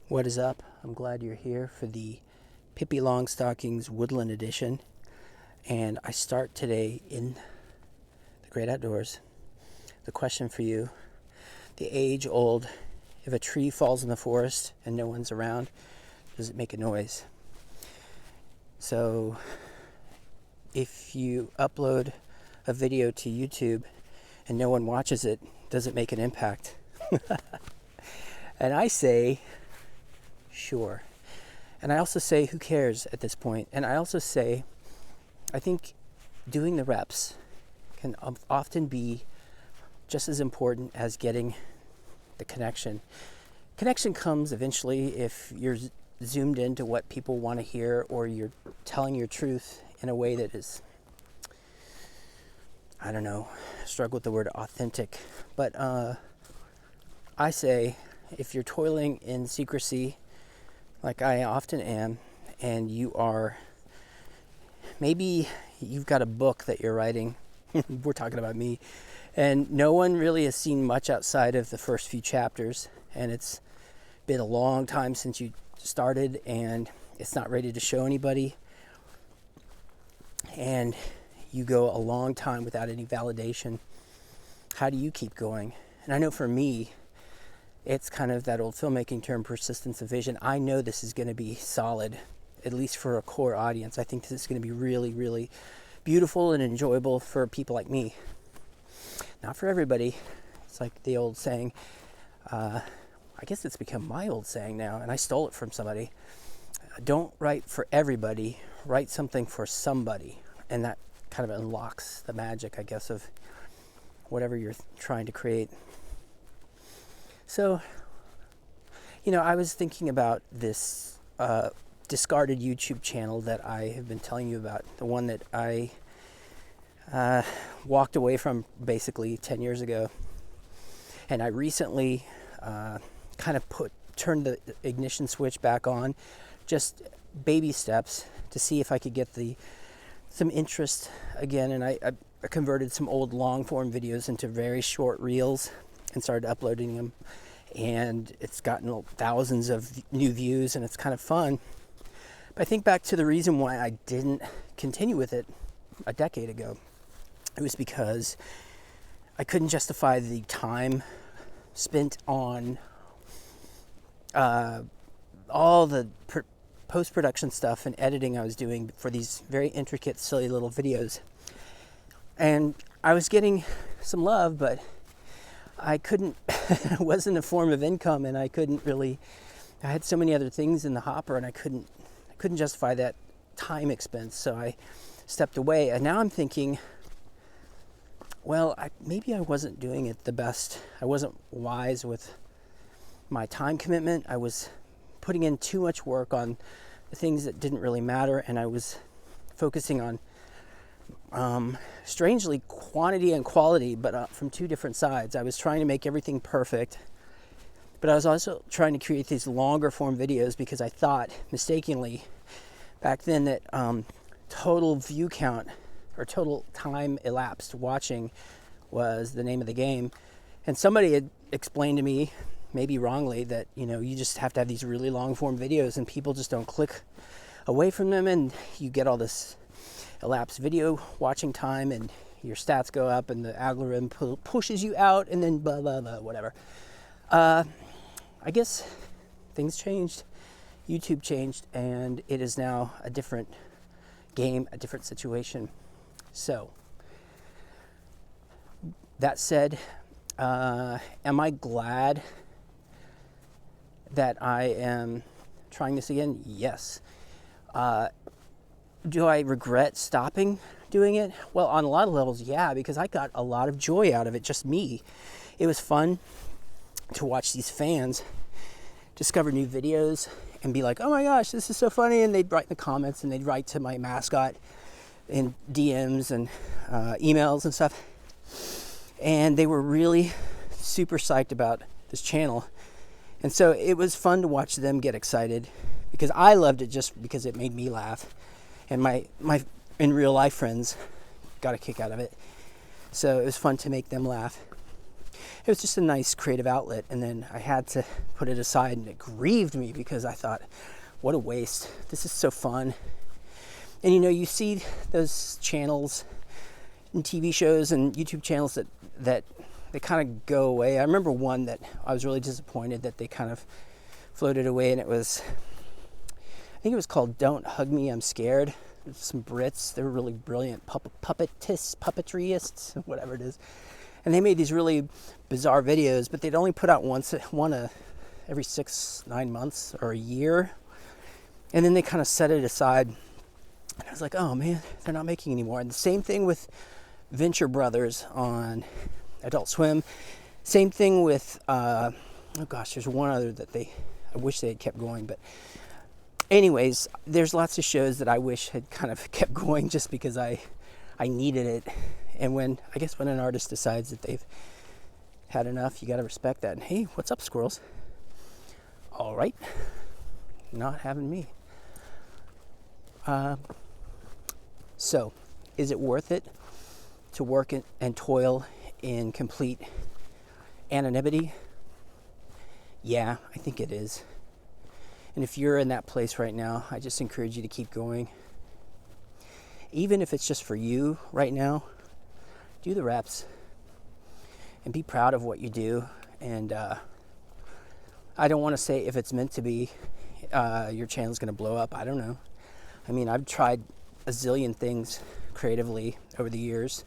What is up? I'm glad you're here for the Pippi Longstockings Woodland Edition. And I start today in the great outdoors. The question for you, the age-old, if a tree falls in the forest and no one's around, does it make a noise? So if you upload a video to YouTube and no one watches it, does it make an impact? And I say, sure. And I also say, who cares at this point? And I also say, I think doing the reps can often be just as important as getting the connection. Connection comes eventually if you're zoomed into what people want to hear, or you're telling your truth in a way that is, I don't know, struggle with the word authentic. But I say, if you're toiling in secrecy, like I often am, and maybe you've got a book that you're writing, we're talking about me, and no one really has seen much outside of the first few chapters, and it's been a long time since you started, and it's not ready to show anybody, and you go a long time without any validation. How do you keep going? And I know for me, it's kind of that old filmmaking term, persistence of vision. I know this is going to be solid, at least for a core audience. I think this is going to be really, really beautiful and enjoyable for people like me. Not for everybody. It's like the old saying, I guess it's become my old saying now, and I stole it from somebody. Don't write for everybody, write something for somebody. And that kind of unlocks the magic, I guess, of whatever you're trying to create. So, I was thinking about this discarded YouTube channel that I have been telling you about, the one that I walked away from basically 10 years ago. And I recently kind of turned the ignition switch back on, just baby steps, to see if I could get some interest again. And I converted some old long form videos into very short reels and started uploading them, and it's gotten thousands of new views, and it's kind of fun. But I think back to the reason why I didn't continue with it a decade ago. It was because I couldn't justify the time spent on all the post-production stuff and editing I was doing for these very intricate, silly little videos. And I was getting some love, but I couldn't, it wasn't a form of income, and I had so many other things in the hopper, and I couldn't justify that time expense, so I stepped away. And now I'm thinking, well, maybe I wasn't doing it the best. I wasn't wise with my time commitment. I was putting in too much work on the things that didn't really matter, and I was focusing on strangely quantity and quality, but from two different sides. I was trying to make everything perfect, but I was also trying to create these longer form videos because I thought mistakenly back then that total view count or total time elapsed watching was the name of the game. And somebody had explained to me, maybe wrongly, that you just have to have these really long form videos and people just don't click away from them, and you get all this elapsed video watching time, and your stats go up, and the algorithm pushes you out, and then blah blah blah, whatever. I guess things changed. YouTube changed, and it is now a different game, a different situation. So that said, am I glad that I am trying this again? Yes. Do I regret stopping doing it? Well, on a lot of levels, yeah, because I got a lot of joy out of it, just me. It was fun to watch these fans discover new videos and be like, oh my gosh, this is so funny, and they'd write in the comments, and they'd write to my mascot in DMs and emails and stuff, and they were really super psyched about this channel. And so it was fun to watch them get excited, because I loved it just because it made me laugh. And my in real life friends got a kick out of it. So it was fun to make them laugh. it was just a nice creative outlet, and then I had to put it aside, and it grieved me because I thought, what a waste. This is so fun. And you see those channels and TV shows and YouTube channels that they kind of go away. I remember one that I was really disappointed that they kind of floated away, and I think it was called Don't Hug Me, I'm Scared. Some Brits, they were really brilliant puppetryists, whatever it is. And they made these really bizarre videos, but they'd only put out one every 6-9 months or a year. And then they kind of set it aside. And I was like, oh man, they're not making anymore. And the same thing with Venture Brothers on Adult Swim. Same thing with, there's one other that I wish they had kept going. But anyways, there's lots of shows that I wish had kind of kept going just because I needed it. And when an artist decides that they've had enough, you got to respect that. And hey, what's up, squirrels? All right, not having me. So, is it worth it to work and toil in complete anonymity? Yeah, I think it is. And if you're in that place right now, I just encourage you to keep going. Even if it's just for you right now, do the reps and be proud of what you do. And I don't want to say if it's meant to be, your channel's going to blow up. I don't know. I mean, I've tried a zillion things creatively over the years,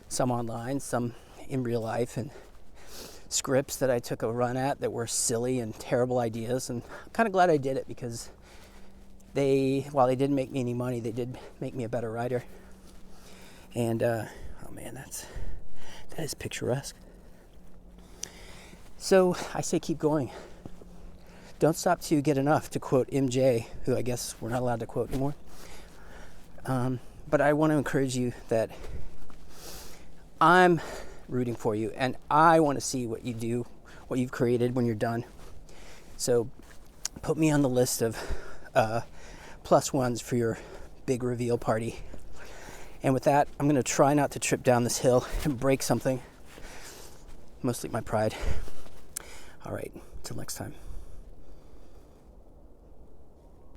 some online, some in real life, and scripts that I took a run at that were silly and terrible ideas. And I'm kind of glad I did it because while they didn't make me any money, they did make me a better writer. And oh man, that is picturesque. So I say keep going. Don't stop till you get enough, to quote MJ, who I guess we're not allowed to quote anymore. But I want to encourage you that I'm rooting for you, and I want to see what you do, what you've created when you're done. So put me on the list of plus ones for your big reveal party. And with that, I'm going to try not to trip down this hill and break something, mostly my pride. All right, till next time.